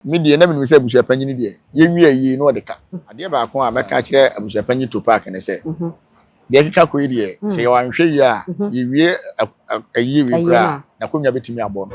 Media na me say abusuapanyin de ye nwie yi no de ka ade ba ko a meka kire abusuapanyin to park ne say de keka ko de say wanhwe yi a ye wie ayi wi kura na konwa betimi abo no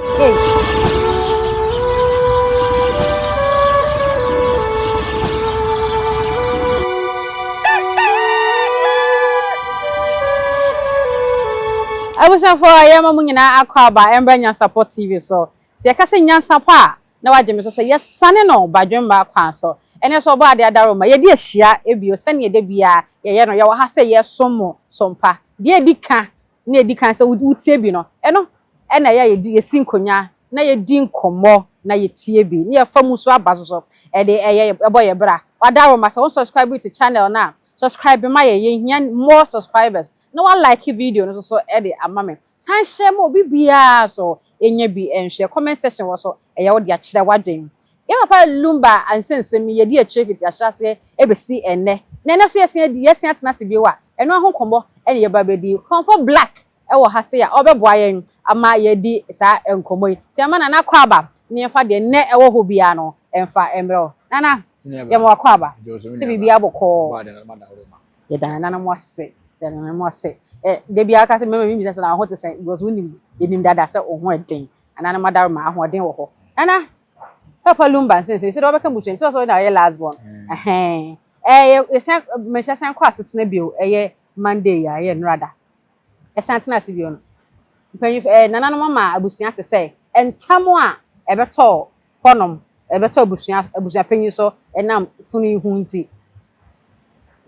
Abusuapanin ayama mu nyina akwa ba embra Nyansapo TV so se yakase Nyansapo a na wagye so say yesane no badwemba kwan so ene so ba ade adaroma ye de ahia ebio sane ye de bia ye no ye wo ha say yesomo sompa de edika na edika say wutie bi no eno ena ye di yesinkonya na ye di nkomo na ye tie bi ne ye famu so abazo so e de ye boye bra wadaroma so subscribe to channel na subscribe my ye more subscribers no one like video no so e de amame san share mo bibia so enya bi enhwe comment section wo so e ye wo de a kire wadwen ye papa Lumba'S ansensem ye de a kire fiti ahyase e be si enne na ene so yesen atena se bi wa eno ahonkombo ene ye ba be di comfort black e wo ha se ya obeboa yen ama ye di sa enkomo yi ti ama na kwa aba ne fa de ne e wo ho bia no emfa emro nana ye mo kwa aba se bibia boko ye dan nana mo se dan mo se de bia ka se mama mi bisa na ho te se because unim yenim dada se o ho eden anana madar ma ho eden wo ho nana papa Lumba'S se do beka busu so na ye last born ye san me san kwa setena bio ye Monday ya ye nrada esantena se bio no panyi nana no mama abusua te se entamo a ebeto honom ebeto abusua panyi so enam funu hu nti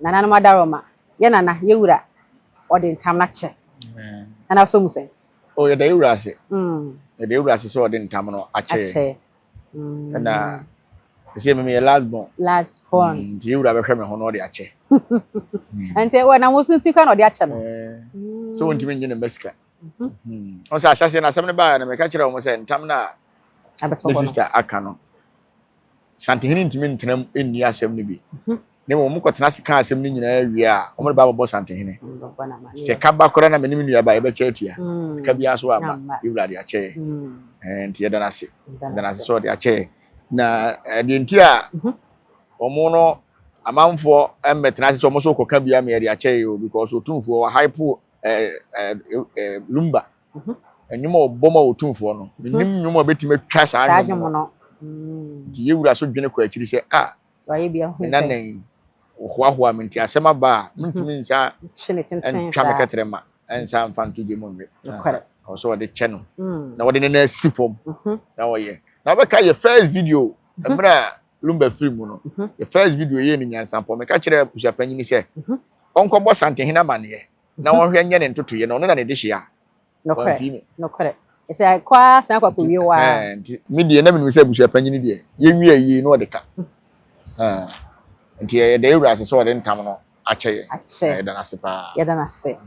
nana no madaroma ye nana ye wura ode ntam na che nana so mu se o ye da wura ase ye da wura ase so ode ntam no ache na se me last born ye wura be hwe me ho no ode ache ante we na musu nti kwa no ode ache no so wonti me nyine mesika on sa ahyase na asem ne ba na me ka kire wo se ntam na abeto ho sister aka no santehini ntimi ntenam enni asem ne bi ne mo mu kwatena se ka asem ne nyina wi a o mo ba bo santehini se ka ba kora na menim nua ba e be che atua ka bia so ama iwura de ache enti ye dana se so de ache na de nti a o mo no amanfo emmetena se so mo so koka bia me de ache yo because Otumfuo wa hype Lumba'S enyuma oboma Otumfuo no menim nyuma betime twa saa nyuma no di yewura so dwene ko akiri se waye bia hu nanan ohwa menti asema ba ntimi nsa chine tenten twa meketrema ensa mfanto je mo nwe so de che no na wode ne na sifom na woye na be ka ye first video emra Lumba'S film no ye first video ye ni Nyansapo me ka kire abusuapanyin se onko bo santehina mane na wonhwe nye ne ntoto ye no na ne de hia no kore ese kwa san kwa kuwie wa media na me se abusuapanyin de ye nwie yi no de ka nti ye de wura so de ntam no ache ye da na se pa ye da na se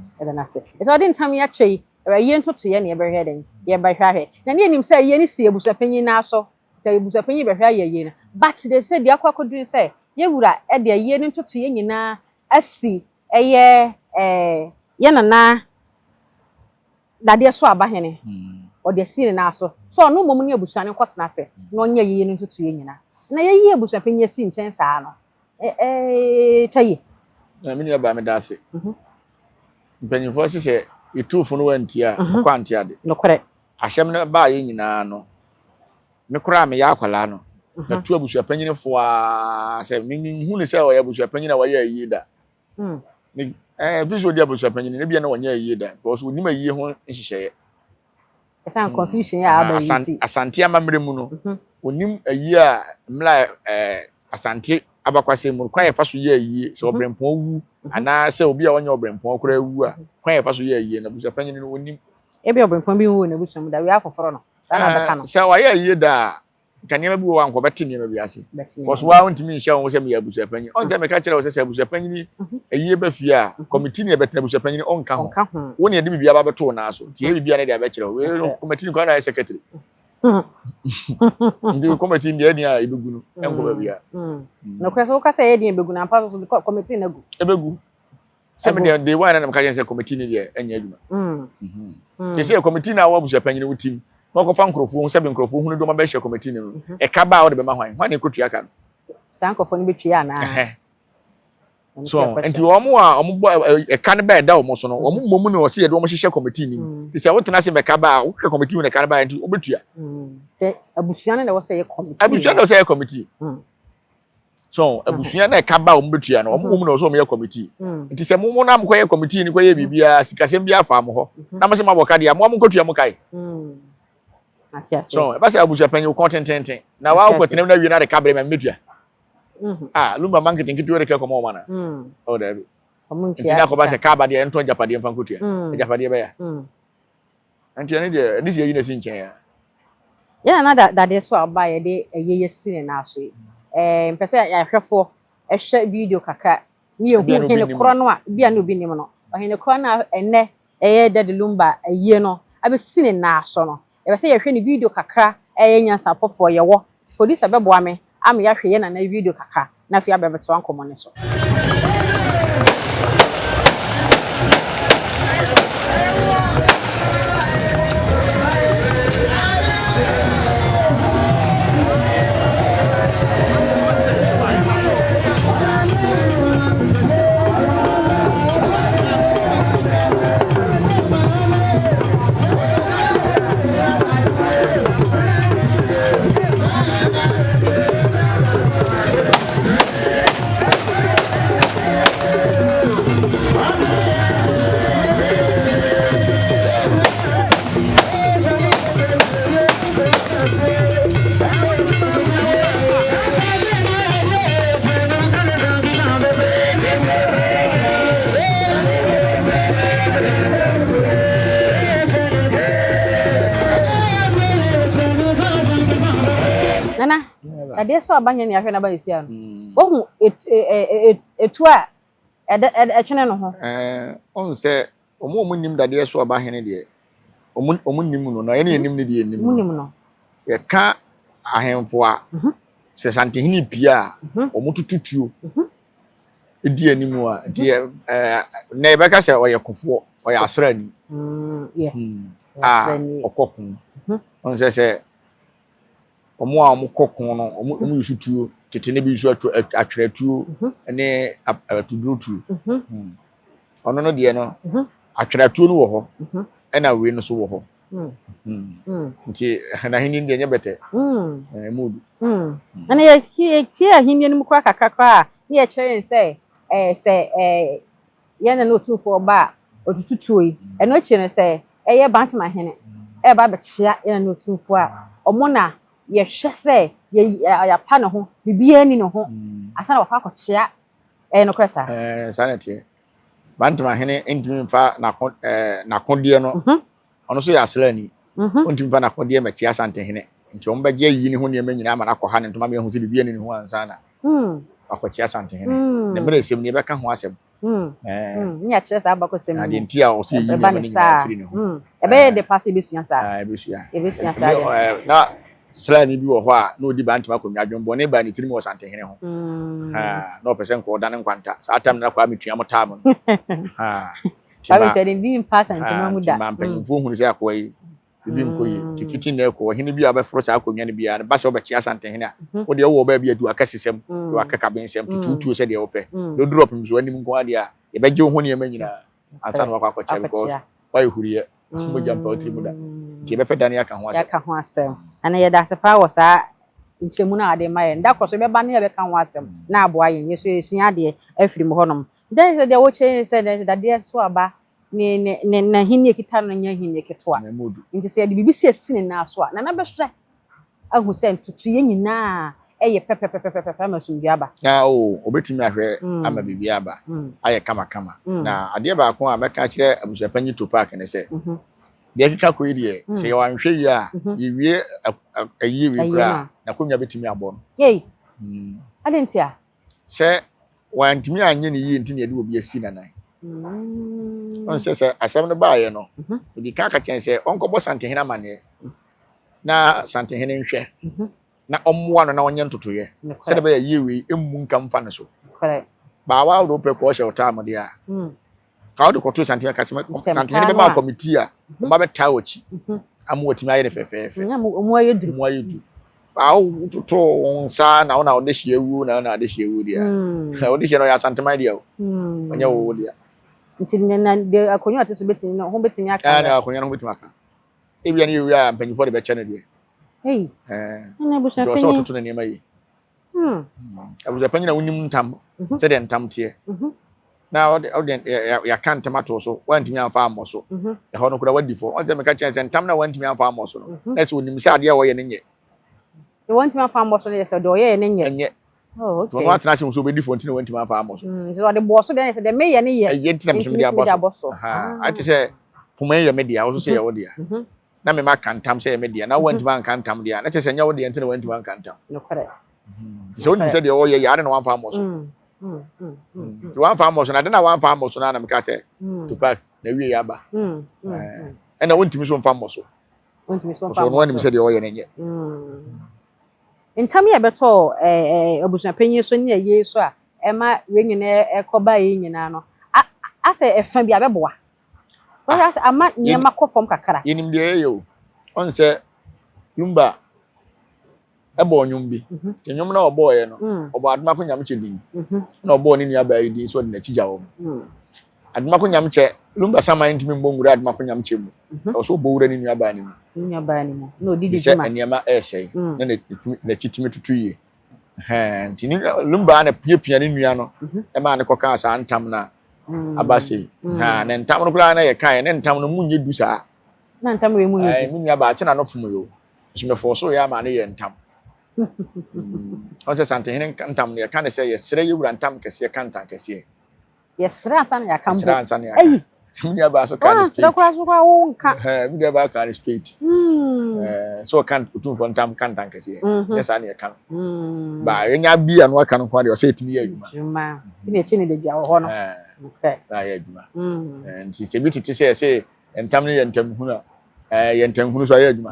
ese de ntam ya che ye ntoto ye ne ye behwe den ye behwe ahwe na ne nim se ye ni se abusuapanyin na so se abusuapanyin behwe ye na but they say de akwa kodun se ye wura e de ye ni ntoto ye nyina asi eye ye nana dade so abahene o de sine na so no mom ne abusuane kwotena se no nya ye ni ntoto ye nyina na ye yi abusuapanyin si nchen saa no tayi na me ba me da se mpanyin se se itufo no wanti a kwanti ade no kore ahyem ne ba ye nyina no me kura me ya akwala no na tu abusuapanyin fo a se me hu ne se o ya abusuapanyin na wa ye yi da ni visual dia abusuapanyin ne bia na wanya yi da because woni ma yi ho nhihye esan confusion ya aba yi asante amamre mu no onim ayi a mla asante abakwase mu kwan ye fa so ye ayi se obrempon wu ana se obi a wanya obrempon kora wu a kwan ye fa so ye ayi na abusuapanyin no onim ebi obrempon bi wu na busum da wi afoforo no sana beka no se wa ye ayi da kanema bi wo anko beti nema bi ase because wa wontimi nhia wo se me abusuapanyin on se me ka kire wo se abusuapanyin ayi ba fi a committee ne betena abusuapanyin on ka ho wo ne de bibia ba beto na so tie bibia ne de ba kire we no committee ko na secretary ndi committee ndi eni a ibegu no enko ba bia no kwese wo ka se edi ebegu na pa so committee na gu ebegu se me de one na me ka se committee ne de enya adwuma se committee na wa abusuapanyin wo tim no ko fa nkrofo se be nkrofo hunu do ma be hye committee ni no e ka ba wo de be ma hwan e kotua ka no san nkrofo ni betua na so enti omo a omo e ka ne ba da omo so no omo momu ne o se ye do omo hye committee ni ti se wo tena se be ka ba wo ka committee ne ka ba enti obetua se abusua ne wo se ye committee abusua ne wo se ye committee so abusua na ka ba omo betua no omo momu ne o so omo ye committee nti se momu na mko ye committee ni ko ye bibia sikasem bia fa mo ho na mo se ma boka dia mo kotua mo kai so ba se Abusuapanin wo content na wa ko tenem na wi na de ka bre me metua Lumba marketing kitu wele kwa mwa mana. Oh dabi. Ntina ko ba se ka ba de ento japade mfa nkotua. Japade ba ya. Anti ani de this year na sinchen ya. Ya na da de so aba ye de yeye sine na so. Mpese ya hwefo ehwe video kaka. Ni ehu hene kro no a bia na obi nim no. Ohene kro na ene eye de Lumba aye no. Abe sine na so no. E be se ye hwe ni video kaka Nyansapo fo ye wo. Police abebo ame. Am ya hwe ye na video kaka na fi abebeto ankomo ne so Nana, ade so abanye ne ahwe na ba esi ano. Ohu etu a etwene no ho. On se omo nim dade so abahene de. Omo nim no na ye ne nim ne de nim. Omo nim no. Ye ka ahemfo a se santehini pia omo tututuo. Edi animu a de na e beka se oye kofo oye asrani. Yeah. Okokun. On se omo a omo kokon no omo yusutuo tete ne bi yusu atweratuo ne atudrutu ono no de no atweratuo no wo ho na we no so wo ho nti na hini de nya bete mudu ana ye tie ahini no mukra kakakra ne ye kire se ye na no Otumfuo ba otututuo yi eno kire se ye bantama hene ba be chia ye na no Otumfuo a omo na ye hwe se ya pa ne ho bibia ni ne ho asa na wakwa kochia no kresa sanete bantama hene entimi mfa na kodie no ono so ya aslani ontimi mfa na kodie ma chia sante hene nti omba je yi ni ho ne manyina ama na koha ne ntoma me hu se bibia ni ne ho ansa na akochia sante hene ne mere sem ne be ka ho asem nya kire sa abako sem ade nti a o se yi ni ma ni afiri ne ho ebe de pass ebesua sa ebesua sa na slani bi wo ho a na odi bantama konwa dwombo ne ba ni tiri mo sante hene ho no person ko dan kwanta sa atam na kwa metua mo tam ba be ndi pass antema mu da ma mpanyimfo hunu se akwa yi bibi nkoyi ti fiti na ko hene bi abefro sa akonwa ne bia ba se obechia sante hene a wo de wo ba bia du akasesem do akaka bensem tututu se de wo pe do drop mzo anim nko ade a ye beje ho ne manyina ansa na wakwa kwacha because why huriye mo jampa o tiri mu da ti be pe dan ya ka ho asem ana ye da sepa wo sa nchemu na ade maye nda kroso be ba na ye be kan wasem na aboa yen yeso esua ade afiri mo honom then say de wo che say that de so aba ne na hinne kita no nya hinne ketoa nti say de bibi se sine na so a na be hwe ahu se ntutu ye nyina eye pepepepepe masum biaba obetimi ahwe ama bibiaba aye kama na ade ba ko a meka kire Abusuapanin to park ne se de kika ko ide se yo anhwe yi a yiwie ayiwe kura na konwa betimi abo no adentia se wantimi anye ne yi ntini de obi asi nanan on se asem no baaye no odi kaka chen se onkobo santehena mane na santehena nhwe na omwa no na onye ntotoye se de ba yiwe emu nka mfa ne so correct ba wa do pre ko hye ota amde a ka o de ko to santehena ka santehena be ma committee a ma be ta ochi amu otimi ayere fefefe nya mu ayedu mu ayedu awu to onsa na ona ode hye ewu na ade hye ewu dia ode hye no ya santema dia onya wo dia nti na de akonyo ate so betini no ho betini aka na akonyo no ho betini aka ebia na yewu a mpanyifo de be che na dia na Abusuapanin so to na niam yi Abusuapanin na wonim ntam se de ntam tie na ode ya kan tomato so wantimi amfa amo so e ho no kura wadi fo on se me ka chen se ntam na wantimi amfa amo so no na se wonim se ade wo ye ne nye e wantimi amfa amo so ne se do ye ne nye oh okay so atna se so be di fo ntine wantimi amfa amo so so de bo so de se de me ye ne ye ye tinam se dia boso ati se puma ye media wo so se ye wo dia na me ma kantam se ye media na wantimi an kantam dia na se nya wo dia ntine wantimi an kantam no kore so wonim se de wo ye ya de na wanfa amo so one farm so na de na one farm so na me ka say to pack na wie ya ba e na wontimi so farm so so no anim say de o ye na nye ntam ye beto Abusuapanin so ne ye so a e ma we nyina e koba ye nyina no ase e fa bi abeboa o ase ama nyema kofom kakara yenim de ye o on say Lumba ebo nyum bi nyum na obo ye no obo aduma ko nyam che din na obo ni nua ba yi din so de na chija wo aduma ko nyam che Lumba sama ntimi mbongura aduma ko nyam che mu o so bo wura ni nua ba ni mu no didi juma se eniama esei na chitimi tutu yi ntini Lumba na pia ni nua no e ma ne ko ka sa ntam na abase na ntam no kula na ye kan ne ntam no munye du sa na ntam we munye ai munya ba che na no fom yo me forso ya ma ne ye ntam on se sante henen ntam ne kan se ye sere ye wura ntam kese kantan kese ye sere asan ya kambo sere asan ya ai munya ba so kan straight sere kwa so kwa wonka munya ba kan straight so kan Otumfuo ntam kantan kese yes an ye kan ba yenya bia no kan kwa de o se timi ye adwuma ti ne chine de bia wo ho no okay na ye adwuma nti se bi titi se ntam ne ye ntam huna yentan hunu so ayeduma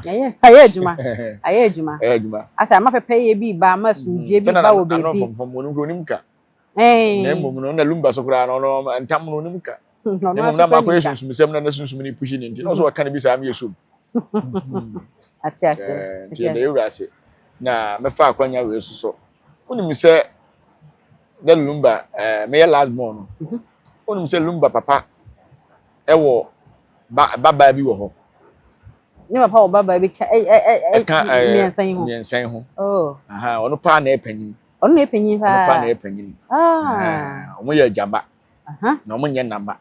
ayeduma asa ma pepe ye bi ba ma suje bi ba wo be bi fom wonu kro nimka na mom no na Lumba so kra no ntam no nimka na mom na ma ko yesu sumsem na sunsum ni pushi ni nti no so kan bi sa am yesu ati ase ti na yura ase na me fa akwanya we yesu so onim se na Lumba me last born onim se Lumba papa ewo baba bi wo ho ni papa o baba bi miensan ho ono pa na epanyin pa na epanyin omo ye jamba na omo nye namba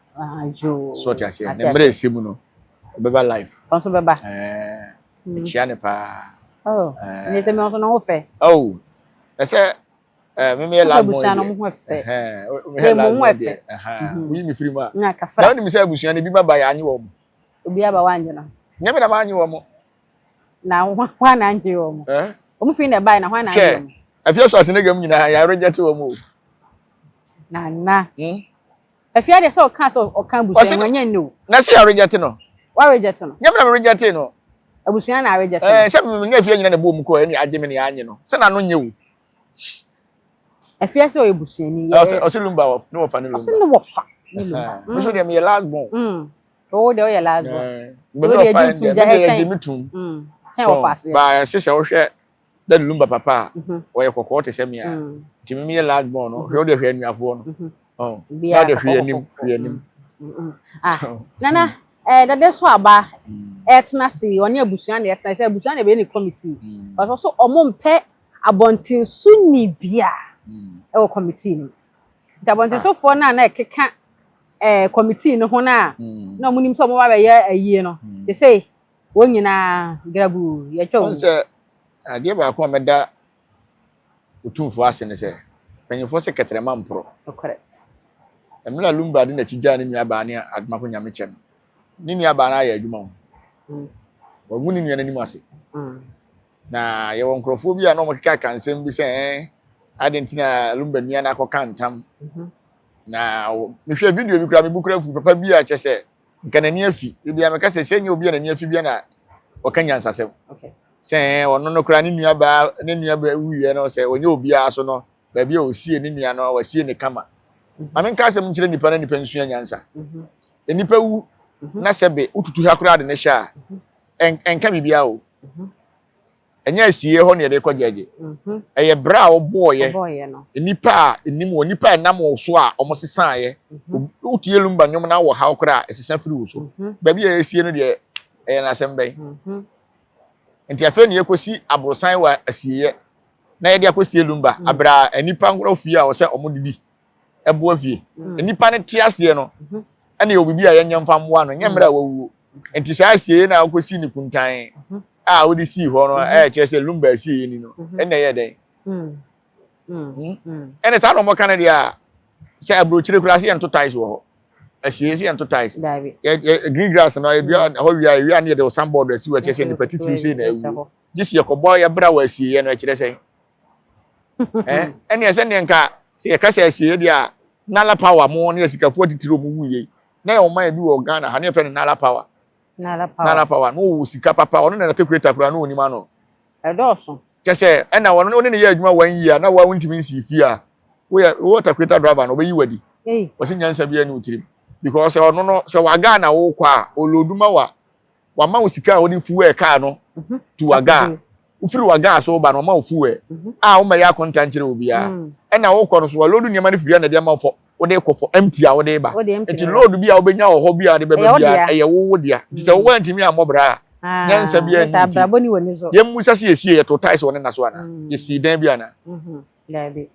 so ti ase na mre esimu no beba life onso beba chia ne pa ni se me onso no fe ese me la mo abusuan no mo fe wi mi firi ma na oni mi se abusuan ne bi ma ba ya anye wo mo obi aba wanje no nyame na manyi wo mo na hwa na anje wo mo omo fi na bai na hwa na anje wo mo afia so asene gam nyina ya reject wo mo na afia de so ka so o kan busuan wanya no na se ya reject no wa reject no nyame na reject no abusuan na reject se me afia nyina na bo mu ko ni agye me ni anye no se na no nyewu afia so ebusuan ni o se Lumba no wo fa ni Lumba o se no wo fa ni Lumba so de me last born oh de o ye last born so de jitu ja mitum ten wo fa se ba se wo hwe da Lumba papa o ye kokko te se me a timi me last born no hwe o de hwe anuafo no na de hwe anim nana dade so aba etna si oni abusuan de etna se abusuan de be ni committee but also omompe abontin sunni bia e wo committee ni abontin so for na ekeka committee no ho na na munim so mo ba ye ayie no they say wonyina grabu ye twa on se ade ba ko meda Otumfuo ase ne se panyefo se ketrema mpro okore emla Lumba de na chija ne nua ba ne aduma ko nyame chem ni nua ba na ya adwuma wo muni nua nanim ase na ye won krofo bi a no mo keka kansem bi se adentina Lumba nua na akoka ntam na me hwe video bi kura me bukura fu papa bi a chese nkanani afi bi a me ka se senye obi na ni afi bi na o kan Nyansasem okay se ono no kura ni nua ba wiye no se onye obi a so no ba bi o sie ni nua no wa sie ne kama ame nka asem nkire nipa na nipa nsua nyansa enipa wu na sebe ututu ha kura de ne sha enka bibia o enya asie ho ne de kwageje eye bra wo boye no nipa nipa nam wo so a omosesa ye utie Lumba nyom na wo ha okra esesa firi wo so ba bia asie no de na asembei enti afa ne yekosi abrosan wa asie na ye de akosi Lumba abra nipa ngoro fie a wo se omodidi ebo afie nipa ne te ase no ene obibi a yenya mfamwa no nyemra wawuo enti sa asie na akosi ni kuntan wo di si ho no kire Lumba'S asie ni no ene ye den ene ta no mo kan dia se abrochire kura se ento ties wo asie se ento ties green grass no e bia ho wia ne de sandboard asi wa kire se ni petiti se na ewu this ye ko boy ya bra wa asie no kire se ene se ne nka se ye ka se asie dia nala power mo ne sikafo titiro mu wuye na e o man bi wo Ghana ha ne friend nala power no sika papa ono na tekureta kura no onima no edoso kese ena wono ne ye adwuma 1 year na wa wontimi nsi fi a wo tekureta driver no obeyi wadi wasi nyansa bia ni utirim because ono no se wa Ghana wo kwa oloduma wa ma wo sika wo di fuwe car no tu wa Ghana ufiri wa Ghana so ba no ma wo fuwe wo ma ya content kire obi a ena wo kwa no so wa lodu nyama ne firi na de ma fo wode kofo empty a wode ba enti load bi a obenya wo ho bi a de beba bia eye wo dia nti se wo antimi amobra nyansa bia ni abrabo ni woni so yem musa se esie ye to ties woni na so ana yesi dan bia na dabi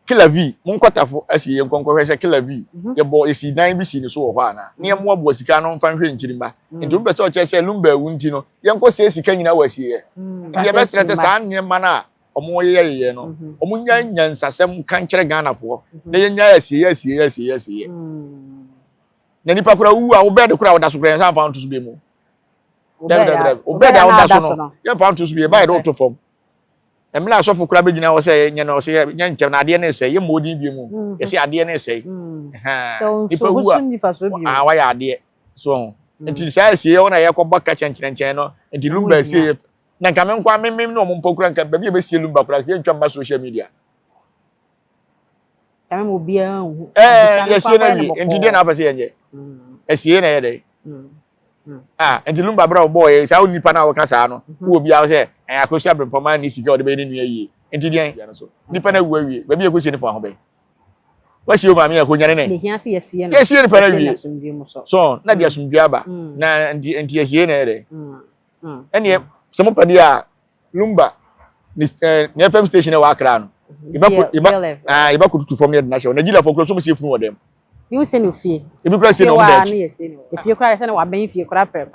killer v mun kwatafo asiye nkonko hwese killer v ye bo yesi dan bi si ni so wo ho ana ne yem wo bo sika no mfa hwe nkirimba nti be se o che se Lumba'S wunti no yenko se sika nyina wasiye nti ye be srete sa nyema na omo ye no omo nyansasem kan kire Ghana fo na ye nya asie na nipa kura wu a wo bed kura wo da so kura san fa nto so be mu obeda wo da so no ye fa nto so be ba do to fom emla so fo kura be gina wo se nya no se nya nkem na ade na se ye modin bi mu ye se ade na se nipa wu a wa ya ade so nti sa asie wo na ye ko baka chenchenchen no nti Lumba'S asie na nka me nkwa memmem no mo mpokura nka ba bia be sie Lumba'S kura ke ntwa ma social media tame mo bia hu ye sie na bi enti de na apese yenye asie na ye de enti Lumba'S bra boy sa nipa na wo ka sa no wo bia wo se akosia brempoma ni sika wo de be ni nua yi enti de so nipa na wu awie ba bia ko sie ni fo ho be wa sie o ma me akonya ne de hia se ye sie no ye sie ni pa na wie so na dia sumdua ba na enti ye sie na ye de ene some padi a Lumba'S ni FM station e wa akra no iba kututu from here na she Nigeria for close so see funu odem you say no fie ibi kra say no na fie kra say na wa ben fie kra prem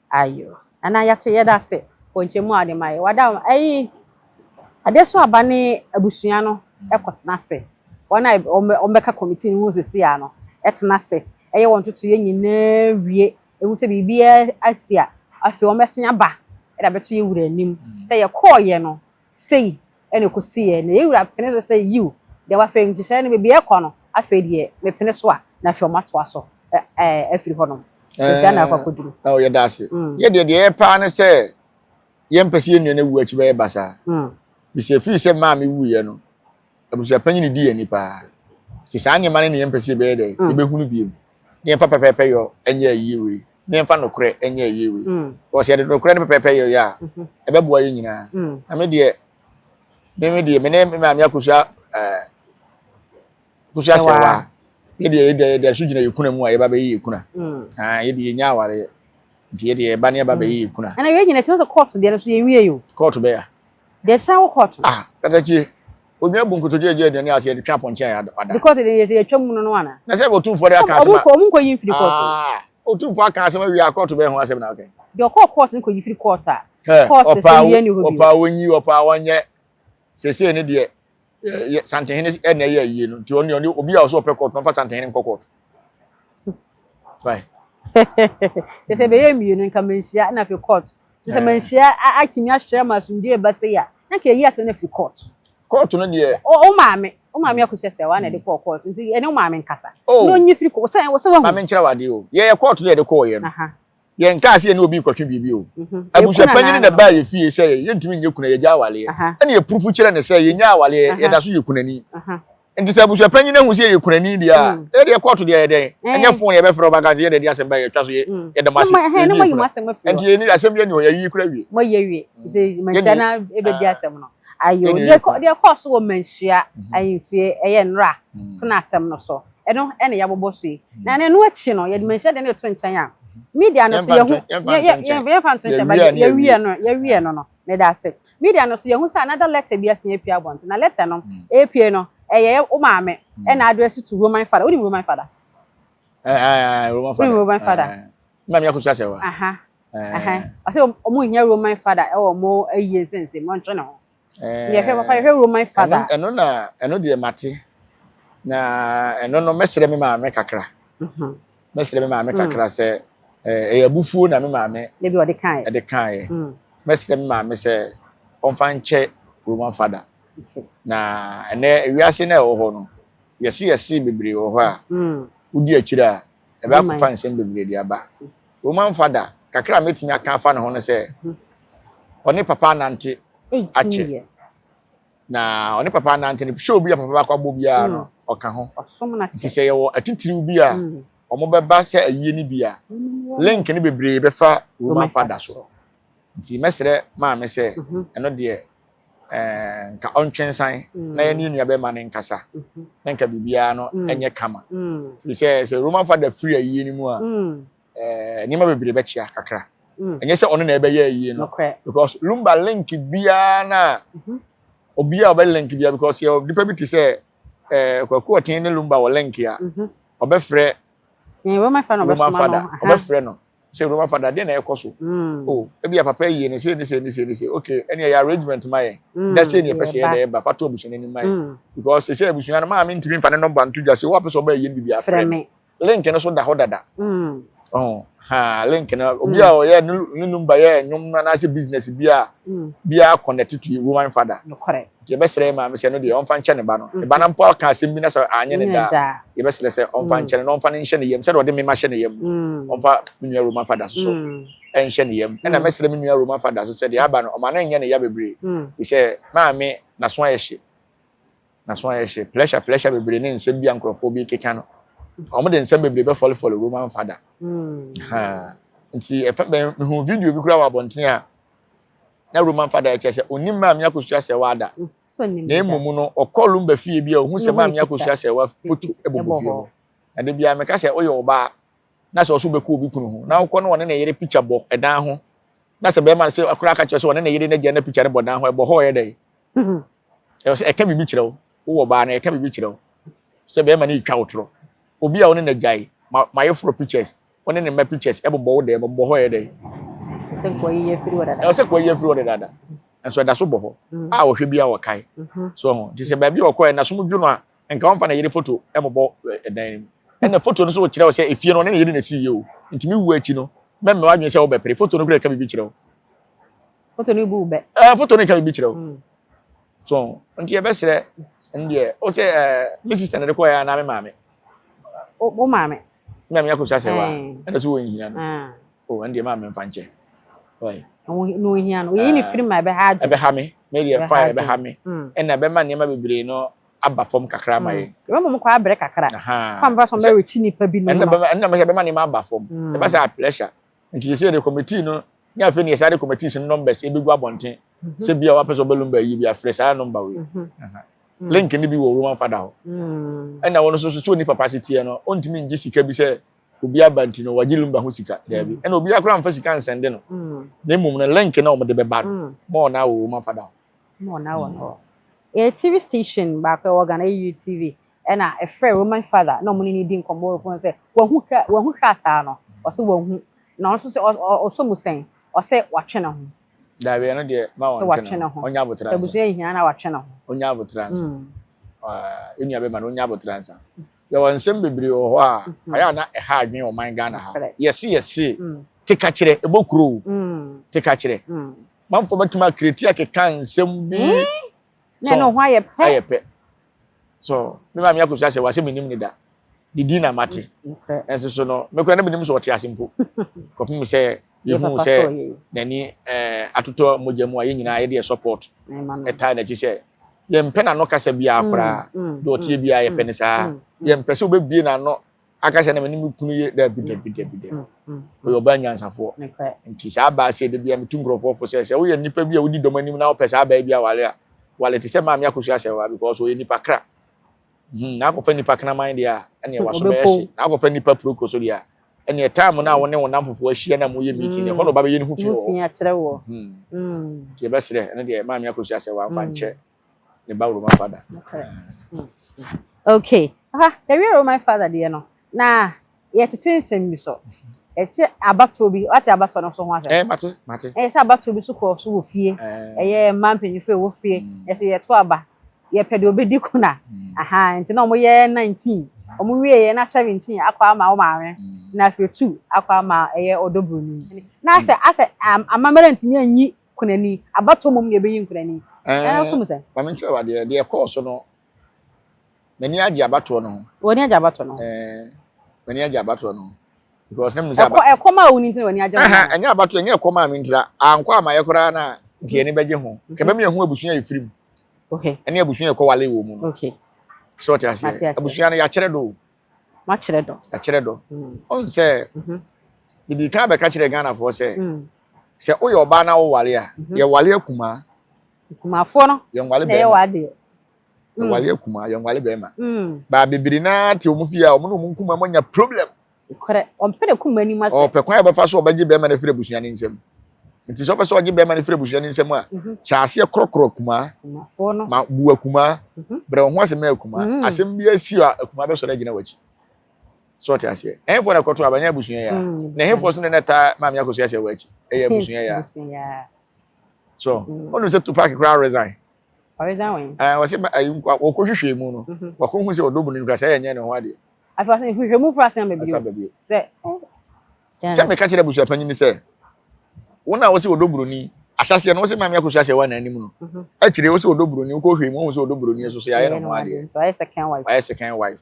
ayo ana ya te ye da se onchemu ade mai wada ai ade so aba ne abusua no ekotena se wona ombeka committee ni wo sesi ya no etena se eye won tutu ye nyina wie ehu se bibia asia afi o mesenya ba da beto ye wura nim say ye call ye no say ene ko see ye na ye wura pene say you de wa fe nti say ne bibia ekọ no afi de me pene so a na fi o mato aso afiri ho no se na akwa koduru ye da se ye de ye pa ne say ye mpese ye nua na wu achi be basa bi se fi se ma me wu ye no Abusuapanin ni di ani pa ti sa anya mane ne ye mpese be de e be hunu biem ne mfa pepepe yo enya yiwe ne mfa nokre enya yiwe o se de nokre ne pepepe yo ya e be boa ye nyina na me de me ne ma me akusua kusua sewa ye de su gina yekuna mu a ye ba be yekuna ye de nya aware nti ye de ba ne ba be yekuna ana ye nyina ti so court de no so ye wie yo court be ya de sa wo court katachi onye bu nkotoje je de ne ase de twa ponchen ya ada because de twam no ana na se Otumfuo de aka asema omu ko yin firi court Otumfuo aka asema wi a court be ho asema na okay de court ko yin firi court court se ye ni hobi opa wonyi opa wonye sese ne de santehene na ye yi no nti oni obi a so pe court no fa santehene nko court bye sese be ye mi no nka menhia na fi court sese menhia atimi ahwe masumdie ba se ya na ke yi ase na fi court no de o maame akosia se wa na de court nti ene o maame nkasa no nyi firi court wo wa maame nkyira wade o ye court no de ko ye no ye nka ase ne obi kwatwe bibi o Abusuapanin na ba ye fie se ye ntimi nye kuna ye ja awale ene ye purufu kire ne se ye nya awale ye da so ye kunani nti se Abusuapanin hu se ye kunani dia e de court dia ye den enye phone ye be fro baga ye de dia asem ba ye twa so ye de mase na mo yima asem afiri nti ye ni asem ye ni o ye yi kura wie mo ye wie se mansia na e be di asem no ayo de course wo mansia ayimfie eye nra tena asem no so eno ene ya bobo so na na no achi no ye de mansia de ne to nchen a media no so ye hu ye fan to nchen ba ye wie no me da se media no so ye hu sa another letter bi asen Appiah bont na letter no Appiah no eye o maame e na address to Roman father. What is Roman father? Roman father. Na me akosu ase wa. I say omo hia Roman father e wo mo ayi sense mo ntwe no. Ye hwe papa ye hwe Roman father. Eno de mate. Na eno no mesere me maame kakra. Mesere me maame kakra se Abufuo na me maame. Ne bi o de kan. E de kan. Mesere me maame se onfa nche Roman father. Na ene wiase na wo ho no yesi bebre wo ho a udi akira e ba ko fansem bebre dia ba Roman father kakra metimi aka fa ne ho no se oni papa nante 18 years na oni papa nante ne show bi ya papa kwa bobia no oka ho osom na che se ye wo atitiri bi a omo beba se aye ni bi a link ne bebre be fa Roman father so nti mesere ma me se eno de nka ontwensan na ye ni nua be ma ne nkasa nka bibia no enye kama free say Roman father free ayi ni mu a ni ma bebre be chia kakra enye se ono na ebe ye ayi no because Lumba'S link bia na obia obe link bia because ye dipa bi ti say kwaku otin ne Lumba'S wo link ya obe frɛ Roman father obe frɛ no say Roman father dey na ekoso oh ebi ya papa yi ni say okay any ya arrangement my that's say ni pese dey ba fato obusuani ni my because say obusuani ma me ntimi fa ne number ntu dwa say wo pese oba yi ni bibia frɛ link no so da ho dada link na obi a o ye ni number ye nyum na say business bia connect to Roman father correct ye be sere ma me say no dey on fa nche ne ba no e ba na mpo ka asem bi na say anye ne da ye be sere say on fa nche ne on fa ne nche ne yem say do de me ma hye ne yem on fa nua Roman father so en hye ne yem na me sere me nua Roman father so say dey aba no o ma na nye ne ya bebre he say ma me na so aye hye pressure bebre ne nsem bi ankrofo bi keka no omo de nsem bebre be follow Roman father nti e fa me hu video bi kura wa bonten a na Roman father che say onim ma me akosu ase wada na emumu no okolu mba fie bia ohu se ma me akosu ase wa foto ebobo fie na de bia me ka se oye oba na se oso be ko obi kunu ho na akọ no wona na yere picture bo edan ho na se be ma se akura ka che so wona na yere na gya na picture bo dan ho ebo ho ye dai e se e ka bibi kirewo wo ba na e ka bibi kirewo se be ma na itwa wotro obi a wona na gyai ma ye fro pictures wona na ma pictures ebo bo wo de ebo ho ye dai se ko ye firi wo dada e se ko ye firi wo dada enso da so bo ho a wo hwe bia wo kai so ho ti se ba bia wo ko na so mu dwuno a enka won fa na yere photo e mo bo edan na photo no so wo kire wo se efie no na yere na ti ye o ntimi wu achi no me me wadwen se wo be pere photo no kire ka bibi kire wo photo no bu be photo no ka bibi kire wo so nti e be sere ndie o se me sister na de ko ya na me maame o maame me akosa se wa na so wo nhia no o ndie maame mfa nche oi no hia no yi ni firi ma be ha me dey fire be ha me na be ma ne ma bebre no aba fom kakra ma ye we mo kwa abre kakra kwam va so me rechi ni pa bi no na be ma ne ma aba fom e ba say pressure nti you say the committee no nya fe ne say the committee sin numbers e bi gu abonten se bia wa person be Lumba'S yi bia fresh a number we link ni bi wo Roman father ho na wono so ni capacity no ontimi ngi sika bi say obi abanti no wagi Lumba'S ho sika da bi na obi akura mfa sika nsende no na mum no link na o mo de be ba mo na wo Roman father mo na wo no TV station ba ko Ghanaian TV na a friend Roman father na mo ni di nkomo fo say wahu krata no o se wahu na so se o so musen o se watwe na ho da we no de ma won no onya abotra so busu ehia na watwe na ho onya abotra enu abe ma no onya abotra nsa ya won sem bebre wo ho a aya na e ha adwen o man Ghana ha yes tika kire ebokuro tika kire manfo batuma create akeka nsem bi na no ho ayepe so me ma me akosu ase wa se menim ni da didi na mate enso so no me kura na menim so ote asempo kopim se yehu se nani atoto mojamu aye nyina ye de support eta na ji se ye mpe na no kasa bia akora do tie bia ye pene saa ye mpe se obebie na no akasa na manim kunu ye da bi we oba nyansafo nti saa ba se de bia metu nkrofo fo se wo ye nipa bia wodi domanim na wo pesa ba bia wale te se ma me akosu asewa because we nipa kra na akofa nipa kana mind dia ene waso be yeshi na akofa nipa proko so dia ene time na wo ne wo namfofo ahia na mo ye meeting e ko no ba be ye ne hu fi wo fi a kire wo ti be sire ene dia ma me akosu asewa fa nche ne ba wo my father okay the real my father dia no na ye tete nsem bi so eti abato bi ati abato no so ho ase mate se abato bi so ko so wo fie ye mampanyufo wo fie se ye to aba ye pede obedi kuna nti na mo ye 19 omo wie ye na 17 akwa ama wo maare na fe 2 akwa ama ye odobroni na ase amamere ntimi anyi kunani abato mom ye beyi kunani so mo se ma menche wa de course no mani agi abato no woni agi abato no mani agi abato no because nem nza e koma woni nti woni agi abato enya abato enya koma amintira ankwa ama ye kora na nke ni beje ho kebe me hu abusuan efirim okay eni abusuan e ko wale wo mu no okay so ti ase abusuan ya kire do ma kire do ya kire do on se bidi ka be ka kire Ghana fo se oyo oba na wo wale a ye wale akuma fo no ye wale be ye wade wale akuma ye wale be ma ba bibiri na ti omu fi a omu no mu nkuma mo nya problem kore ompede kuma ni mate pe kwan be fa so obaji be ma na fire abusuan nsem nti so pese oji be ma na fire abusuan nsem a chaase krokro kuma fo no ma bu akuma bre ho asem akuma asem bi asi akuma be so na gina wachi so ti ase for na koto abanya abusuan ya na for so na ta ma me akosu ase wachi abusuan ya so onu se to park crowd resign when wase wo ko hwehwe mu no wo ko hu se odobu ni nkra se yenye ne ho ade afa se hwehwe mu fra se be se me ka kire Abusuapanin ni se wona wo se odobu ni asase no wo se ma me akosu ase wa na anim no akire wo se odobu ni ko hwe mu wo se odobu ni so so ya ne ho ade so I second wife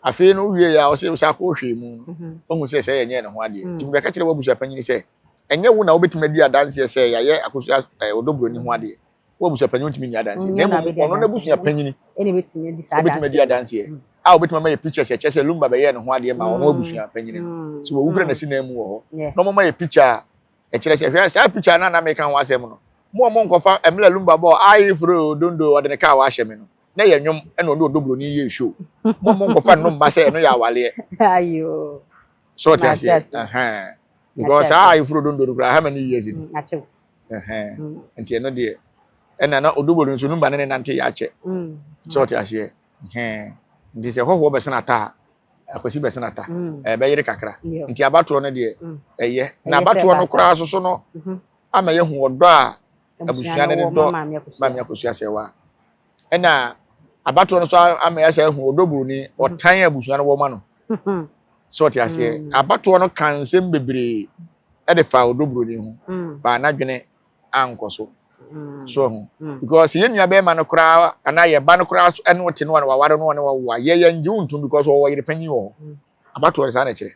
afi no wie ya wo se ko hwe mu o hu se yenye ne ho ade ti me ka kire Abusuapanin ni se enye wo na wo betuma di adanse se ya ye akosu odobu ni ho ade wo Abusuapanin ntimi ni adanse nemo ono na Abusuapanin eni betumi di sa betuma di adanse a wo betuma ma pictures ya chese Lumba be ye ne ho ade ma ono Abusuapanin no so wo wukra na sinemu wo no mo ma ye picture e kire se hwe sa picture na me kan wasem no mo nkofa emla Lumba bo ai fro dondo ode ne ka wa hye me no na ye nwom e no odobro ni ye show mo nkofa no mba se no ya wale ayo so ti ase because ai fro dondo kra ha many years ni achew enti no de ena na odobro nso Lumba ne nante ya che so ti ase nti se hoho be senata akwasi be senata be yire kakra nti abato no de eye na abato no kura so no ama ye hu odo a abusuan ne do ma me akosu asewa ena abato no so ama ya se hu odobro ni otan abusuan wo ma no so ti ase abato no kansem bebre e de fa odobro ni hu ba na dwene ankoso so because ye nua be ma no kura ana ye ba no kura so ene wote no wa ware no wa ye nju ntum because wo yire panyi wo abato re sa na kire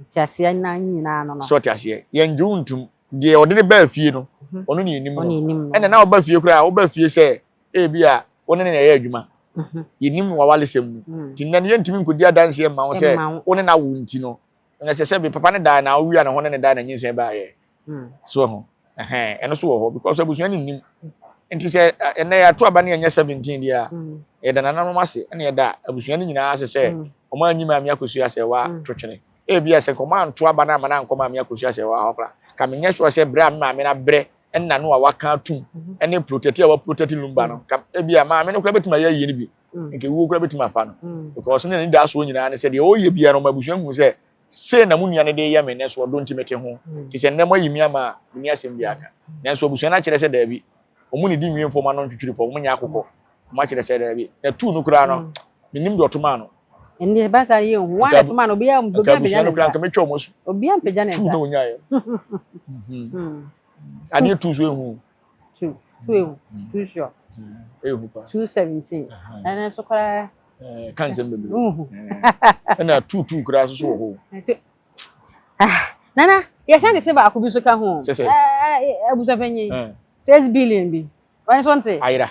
ti ase na nyina no so ti ase ye nju ntum de odene ba fie no ono ne enim no ene na oba fie kura oba fie se e bia ono ne ye adwuma yenim wa wale sem tinna ne ntimi nkodi adanse e ma wo se ono na wo nti no na se be papa ne da na wo wi na ho ne da na nyinsen ba ye so ho eno so wo because abusuan ni nim nti se ene ya to aba ne nya 17 dia e da nananom ase ene ya da abusuan ni nyina ase se o ma nyi ma me akosu ase wa twetwene e bia se command to aba na ma na nkoma me akosu ase wa hokra ka me nya so se bre ma me na bre enna no wa ka tum ene protect wa protect Lumba no ka e bia ma me no kura betima ya yini bi nke wo kura betima fa no because ne da so nyina ne se de o ye bia no abusuan hu se na munua ne de ya me ne so do ntimete ho ti se nnem ayimi ama ni asem bia ka nanso abusuan na kire se da bi omu ne di nwie mfoma no ntwitwiri fo omu nya akokọ ma kire se da bi na tu no kura no minim do otoma no ende ba sa ye hu wan otoma no bia peja ne kura nka metwa omosu obia peja ne tu no nya ye ade tu so ehu tu sure ehu pa 217 ana so kra kanse mbebe na tu kura so ho nana ye sande se ba akubi so ka ho Abusuapanin 6 billion bi wan so nte ayira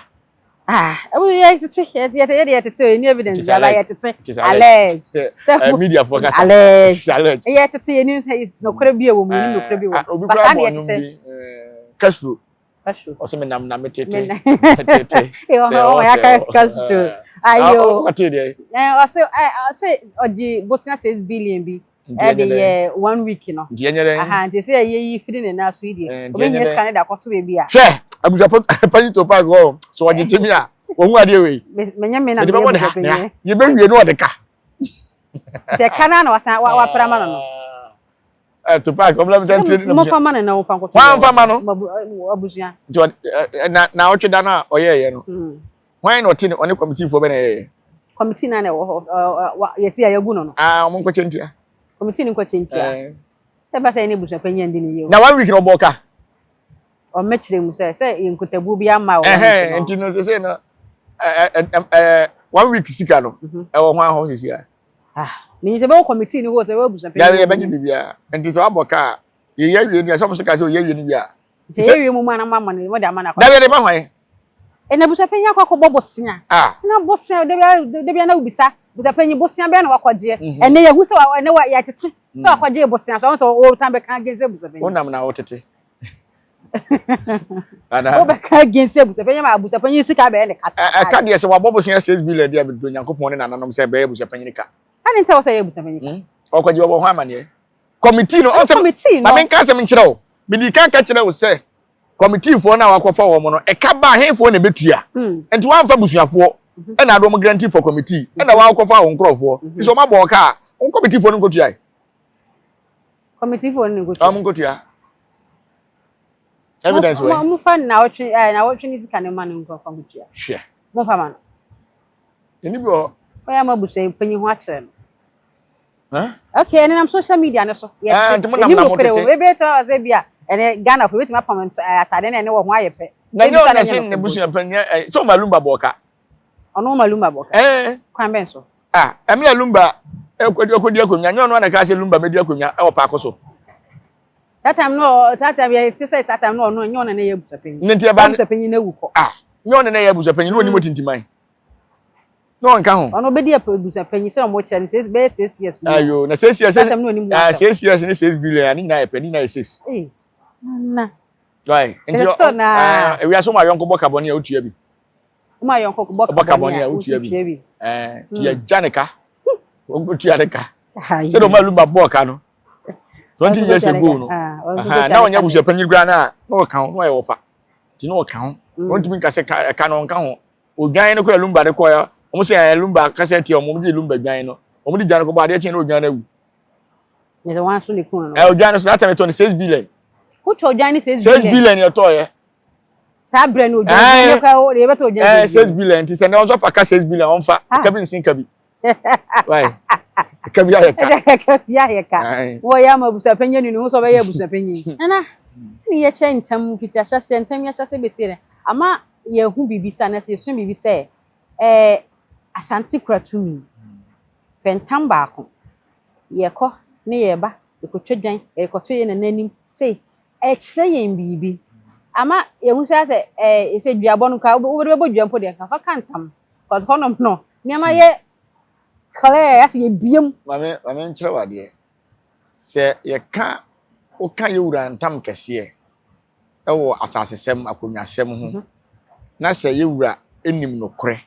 we are to take any evidence. Alleged. Media focus. Alleged. Yet to see any say no could be a woman, no could be Castro. Or some namete. I say, or the Bosnia says billion be. 1 week, you know. They say ye feeding in our Sweden. When you Canada, got to be a share. Abusuapanin to park go. So what you tell me? One way away. You bring you know the car. The Canaan was what Pramano. To park, I'm saying, no for man and no for Abusia. Now, what you done? Oh, yeah, you know. Why not in on a committee for Bene? Committee, yes, I go. I'm going to change. Committee in coaching. Never say any Abusuapanin in you. Now, 1 week no boka. Or match them, say, in Kutabubia, my and you know, they say, 1 week Sicano, our 1 horse is here. Means about committee was a Abusuapanin, and it's our boka. You are supposed to go, you say, you man, what a man. And Abusuapanin Bobosia. No, Bossia, they be no bisa. Abusuapanin Bossia Ben or Quadia, and they who saw I know what yet. So Quadia Bossia, also old time back against Abusuapanin. One am now. Against Abusuapanin Sikabe and the cat. I can't yes, what Bobosia says, Bill, dear, between Yankopon and Anam said, Abusuapanica. I didn't say Abusuapanin. Or could you over Harmony? Committee, no, committee, I mean, Cousin Chino, but you can't catch it, I would say. Committee for now, for woman, a cabba here for a bit here, and to one for Busuafuo, and I don't guarantee for committee, and I want to for on crop for. So my boy car, on committee for no go to committee for no go to evidence. I'm fun now, and I watch this kind of man go from here. Sure. Mofaman. Anybody? I am a Busse, penny watching. Huh? Okay, and I'm social media, so yes, better and Ghana for waiting up on I know why you pay. I seen the Busuapanin, so my Lumba boka. Or no, my Lumba boka. Quite benso. I'm a Lumba. I could no one I can't say Lumba media or Pacoso. That time no, that time I say that I'm no, you're an Abusuapanin. Nentiaban no. You're an Abusuapanin, you wouldn't into mine. No one can. Or nobody a Abusuapanin, so much and says, basis, yes. You, necessity, says yes, and it says billion, I penny, I says. Right. And we are so my uncle Bocabonia out here. My uncle Bocabonia out here. Tia Janica. Uncle Tianica. Said Malumba Bocano 20 years ago. Now when you was a penny grana, no account, no offer. No account. Want to make a canon count. O Ghanaian Lumba the choir, almost a Lumba cassette or Mumdi Lumba Gano. Only Janico Badia no Gano. There's one soon. El Janus that time 26 billion. Who told Johnny says billion your toy? Sabre no, says billion. It is an also for 6 billion on fat. Cabin Sinkabi. Right. Kabia. Why am I Abusuapanin? You know, so I Abusuapanin. And I change time with your chassis and tell me, I just say, Ama, ye who be son, as you soon be say, Asante Kratumi. Pentambako. Ye co, nearba, you could trade a cotillion and name, say. Saying BB. Ama, you say, is a diabonica over jump for the Kafa cantam. Cause Honor no, near my ye Claire as ye beam. My man, Chow, dear. Say, ye can't, or can you run Tam Cassier? Oh, assassin, I could not say, not say you were in him no cray.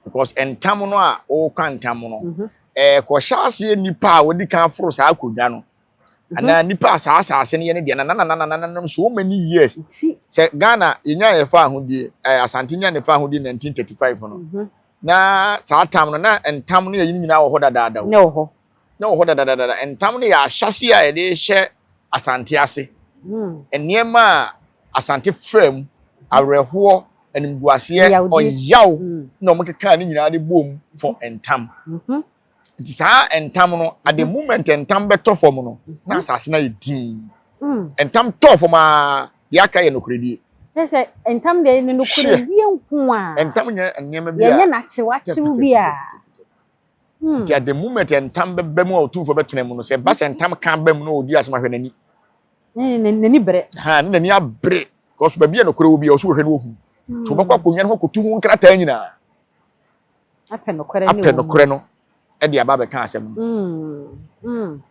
Because en Tamonoa, or can't Tamono. Quashasi nipa, would the camp for I could dano. And then the pass us any so many years. Say Ghana, in your farm who did Santina and the farm who did 1935. Now, Satamana and Tamunia in our Hoda. No, Hoda, and Tamunia, Shassia, they share Asantiasi. And near ma Asante frame, a reho and Guasia or Yao, no make a can in the boom for and tam. It is her and Tamono at the moment and Tam better for mono. Nassassinate and Tam tough for my Yaka and Ukredi. Yes, and Tam de no credit and Tamina and Yamachi what you be. At the moment and Tam Bemo too for better say Bass and Tam can't be no dear as my any. Nibre. And then you break, because baby and Ukru will be also. to bako akonwa no kotu hu nkrata nyina apɛ no kore no e de aba be ka asem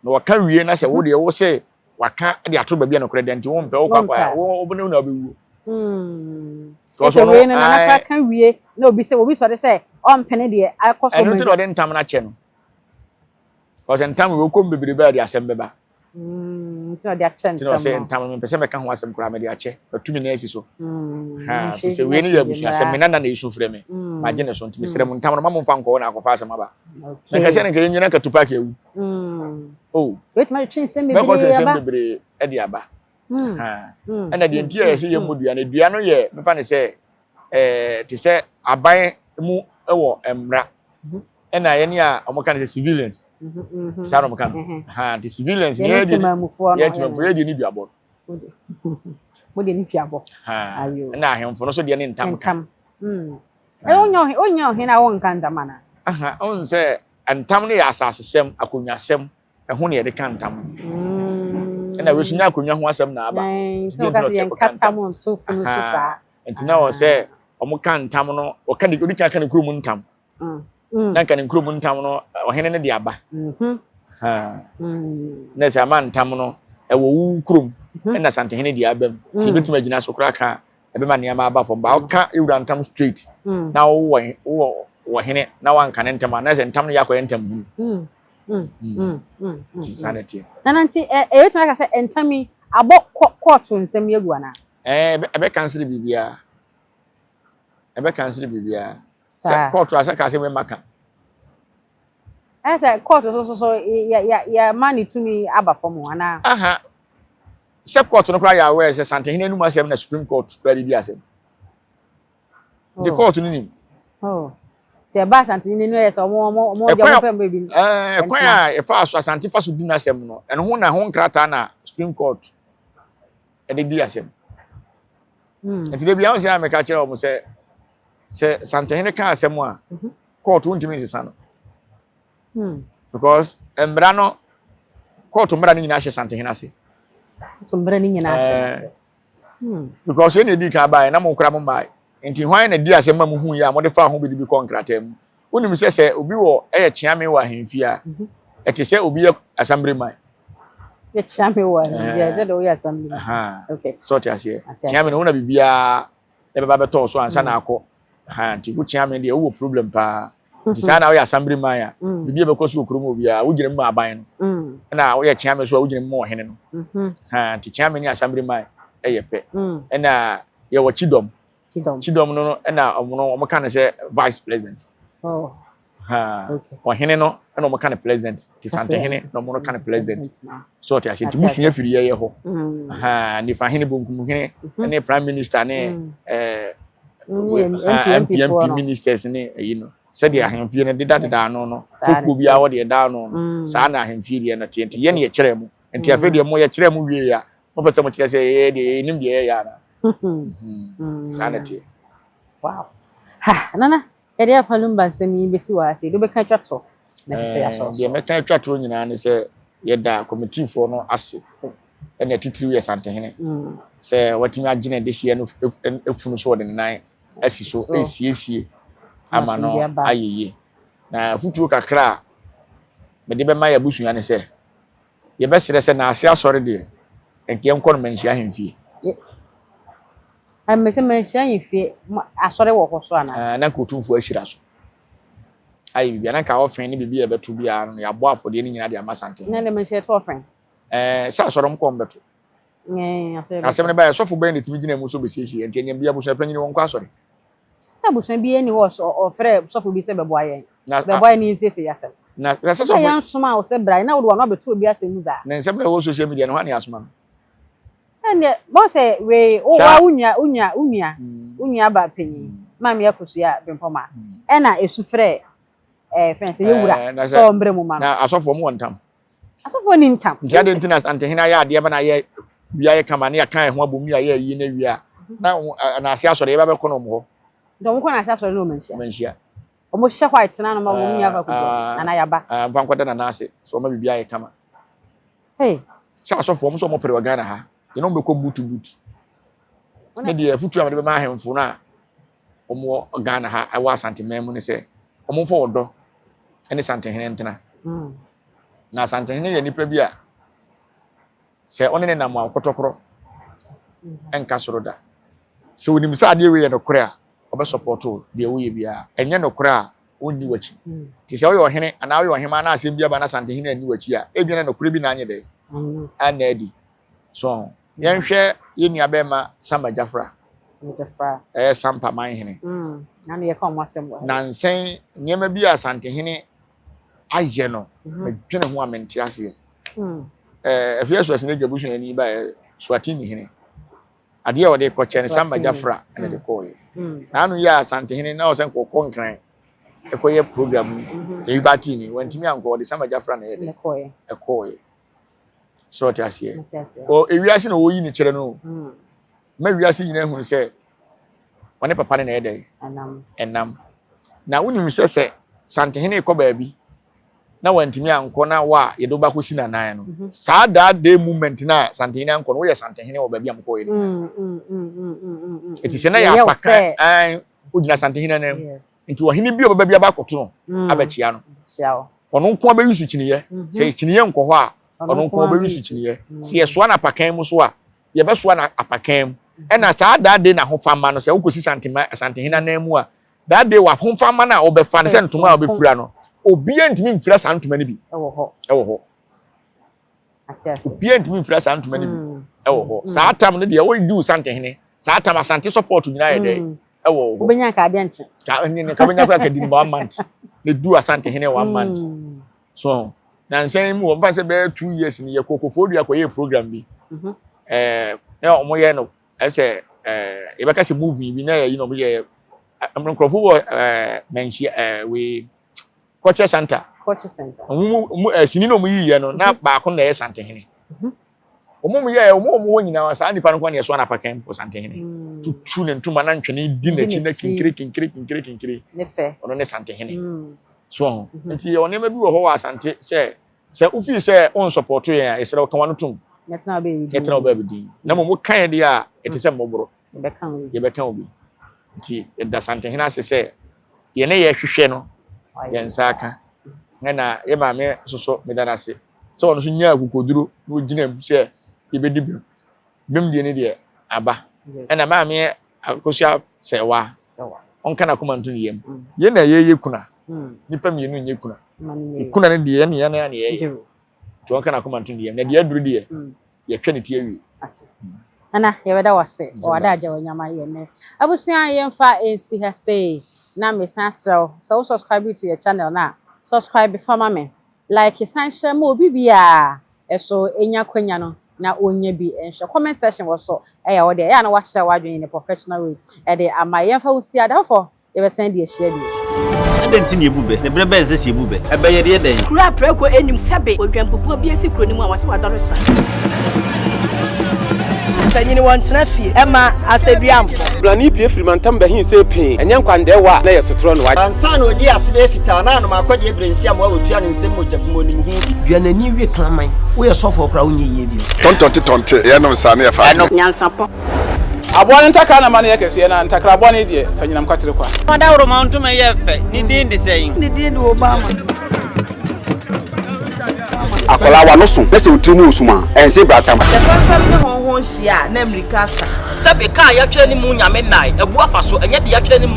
no waka wie na se wo de wo se waka de ato ba bia no kore de nti wo mpe wo kwakwa wo bone na obewu so no na ka wie na obi so de se o mpene de akoso me no de ntam na che no cause ntam we ko mbebere ba de asem beba so de ache ntam no se ntam me pese me ka ho asem kura me de ache batumi na asi so ha se we ni ya busu asem me na isu frɛ me ma je ne so ntimi srɛ mu ntam no ma mo mfa nko na akofa asem aba na ka che ne ka nyina ka tupa ka ewu wait ma twin sem bebere e de aba ha ana de ntia ya se ye modua na dua no ye me fa ne se ti se aban mu ewo emra ena ye ni a omo kan se civilians saro mo kan ha the civilians ye di ye di ni duabo mo de ni duabo ha na ahemfo no so de ni ntam onyo he na won kan damana aha on se ntam ne ya asase sem akonwa sem ho ne ye de kan ntam ena we sunya akonwa ho asem na aba so ka se yen katam on to funu so sa entina wo se omo kan ntam no o kan di kan kan kuro mu ntam na kan kuro mu ntam no ohene ne de aba ha na se man ntam no e wo wu kuro na santehene de aba ti betima gina so kra ka e be ma ne ama aba fom ba o ka ewura ntam straight na wo hene na wan kan ntam na se ntam no yakọ ntam bu sanity nananti wetin aka say entami abo court nsem yegu ana ebe cancel bibia say court asa ka say we maka say court so ya mani tumi aba form ana aha say court no kra ya we say santehene nu asem na supreme court kra di asem the court ni te ba santehene nu yes omo jamu pe bi kwan ya e fa asante fa so di na asem no eno ho na ho nkrata na supreme court e de di asem enti de bia o say ameka kire o mo say santehene ka asem a court untimi nsesa no because embra no court mbra ni nyina hye santehene ase to mbra ni nyina ase because ene di ka bae na mo kra mo bae enti hwan na di asem ma mo hu ya mo de fa ho bi di konkrata mu unim se obi wo eye chiame wa hemfi a ete se obi assembly man ye chiame wa ye ze do ye assembly okay so ti ase chiame no na bibia e baba beto so ansa na akọ nti ku chiame de wo problem pa nti sa na wo assembly man ya bibia be ko so okuro mo bia wo gire mu aban no na wo ye chiame so wo gire mu ohene no nti chiame ni assembly man e ye pe na ye wo chidom no na omo kan se vice president okay ohene no na omo kan president ti santehene no omo kan president so ti ase ti busua firi ye ho ni fa hene bonkum hene ne prime minister ne MP ministers ne said the ahemfie ne deda no foku bia wo de da no sa na ahemfie de na tienti ye ne ye kire mu enti afa de mo ye kire mu wie ya mo pete mo kire se ye de nim de ye ya na sanity wow ha nana e de apa Lumba'S mi besi wa ase do be kan twato na se ya so de me kan twato nyina ne se ye da committee for no ase e na titiri ye santehene se watimi agene de hie no efunu so de nan asi so esiesie ama no ayeye na futuo kakra me de be ma ya busua ne se ye be sere se na ase asore de enke enko no manhia hemfie amese manhia hemfie asore wo ko so ana na ko Otumfuo ahira so ayi bibia na ka ofen ni bibia beto bia no ya bo afode ni nyina de amasante na le manhia to ofen sa asore mko mbeto asem ne ba ya sofo ben de timi gina mu so besiesie enti enyam bia busua panyi won kwa asore sa busua bia ni wo ofre sofo bi se beboa yen beboa ni nsese yasem na se sofo yan soma wo se bra na wo do no beto obi asem za na nsem na wo social media no hani asoma ende bo se we o wa unya ba panyi mam yakosu ya bempoma e na esufre fence ye wura so mbre mu ma na asofo mu wontam asofo ni ntam ntia de ntina antehina ya ade ba na ye bia ye kama na ya kan ho abomu ya ye yi na wia na ase asore ye ba be kono mo do mo kono ase asore no manhia o mo hye white na no ma wo nya ba kudo na ya ba mfa nkwada na ase so ma bibia ye kama hey sha asofo mo so mo pere wa Ghana ha ye no be ko butu ne de futu am de be ma ahemfo na omo Ghana ha awa Asante memu ne se omo fo odo ene Asante hene ntena na Asante hene ye nipa bi a se one ne nam akotokoro enka soro da se wonim sa ade we ye no kore a obe support de we ye bia enye no kore a onni wachi ti se oyo hene ana oyo hema na asem bia ba na Asante hene ani wachi a ebia na kore bi na anye de anadi so yen hwe ye nuabe ma Sama Jafra sampa man hene na ne ye ka mo asem wa na nsen nyema bi Asante hene aye no medwene ho amenti ase afieso asene gabusu ani ba Swatini hene ade a wode koche ne Sama Jafra ene de koye na anu ya Asante hene na o sen ko konkran ekoye program e bati ni wantimi anko de Sama Jafra na ye de ekoye so ti ase o ewiase na wo yi ni kire no ma wiase nyina hu se wone papa ne na ye de enam na woni se Asante hene ko baabi na wantimi anko na wa ye do ba ko sina nan no saa da day movement na Asante hene anko no wo ye Asante hene wo baabi am ko ye eti se na ya paka an o gina Asante hene na nti wo hene bi o baabi abakoto no abachia no ono nko ba yusu kiniye se kiniye nko ho a ono nko ba yusu kiniye se ye so na apakan mu so a ye be so na apakan e na saa da day na ho fama no se wo kosi Asante hene na mu a da day wa ho fama na wo be fa ne se ntoma wo be fura no obi antimi mfira sa ntoma ni bi ewo ho atiase obi antimi mfira sa ntoma ni bi ewo ho sa atam ne de wo di Asante hene sa atam Asante support nyina ye de ewo ho obenya ka ade nche ka ne ka benya ka di 1 month ne du Asante hene 1 month so na nsen mu wo mfa se be 2 years ni ye kokofo dua koye program bi na omo ye no ese e be ka se movie bi na ye no ye amkrofo wo menshi we Culture Center. Sini no mu yiye no na ba ko na ye Asante hene. Omo ye omo nyina sa nipa no kwa na so na pakan for Asante hene. Tutu ne ntuma na ntwene di na chi na kinkiri. Ne fe. Ono ne Asante hene. So, nti ono ma bi wo ho wa Asante se ufi se on support ye a esere kan wano tum. Yetna oba bi. Na mo kan de a etese mboboro. Ye be kan obi. Nti da Asante hene ase se ye ne ye hwehwe no yensaka na ye ba me soso me dana se so ono so nya akukoduro no gina se ye be di bem die ne de aba na ma me akosia sewa onka na komanto yem ye na ye kuna nipa mienu nye kuna ne de ye ne na ye to onka na komanto yem na de aduru de ye twa ne tie wi ana ye beda wase o ada aja wanyama ye ne abusua ye mfa ensi ha sei na me sanso so subscribe to your channel na subscribe for me like sanse mo bibia eso enya kwanya no na onye bi enhwe comment section wo so eya wo de ya na wa share wadwen in a professional way e de amaye fa usi adafo ye be send de share bi adenti ne ebube ne bre benze si ebube e be ye de den kura preko enim sebe odwampopo bi esi kuro ni mu a wase wadoresa tanyini wantena fie ema aseduamfo blani pie frimantam behin se pin enya nkwande wa na yesotro no wa ansa na odi asebe fita na no makode ebrensi am wa wotua ne nsem mojabumo ni hu duanani wie klaman wo ye sofo kra wo nye ye bi tontonte ye no nsa na ye fa nyansapo aboa ntaka na ma na ye kese na ntakra aboa ne de fanyinam kwatere kwa mada woro ma ntuma ye fe ni din de sein ni din de Obama akola wa no so pese otrimu osuma ense bratam ne honhon hia na America sa sabe ka ya twa ni mu nyame nai ebu afa so enye de ya twa ni mu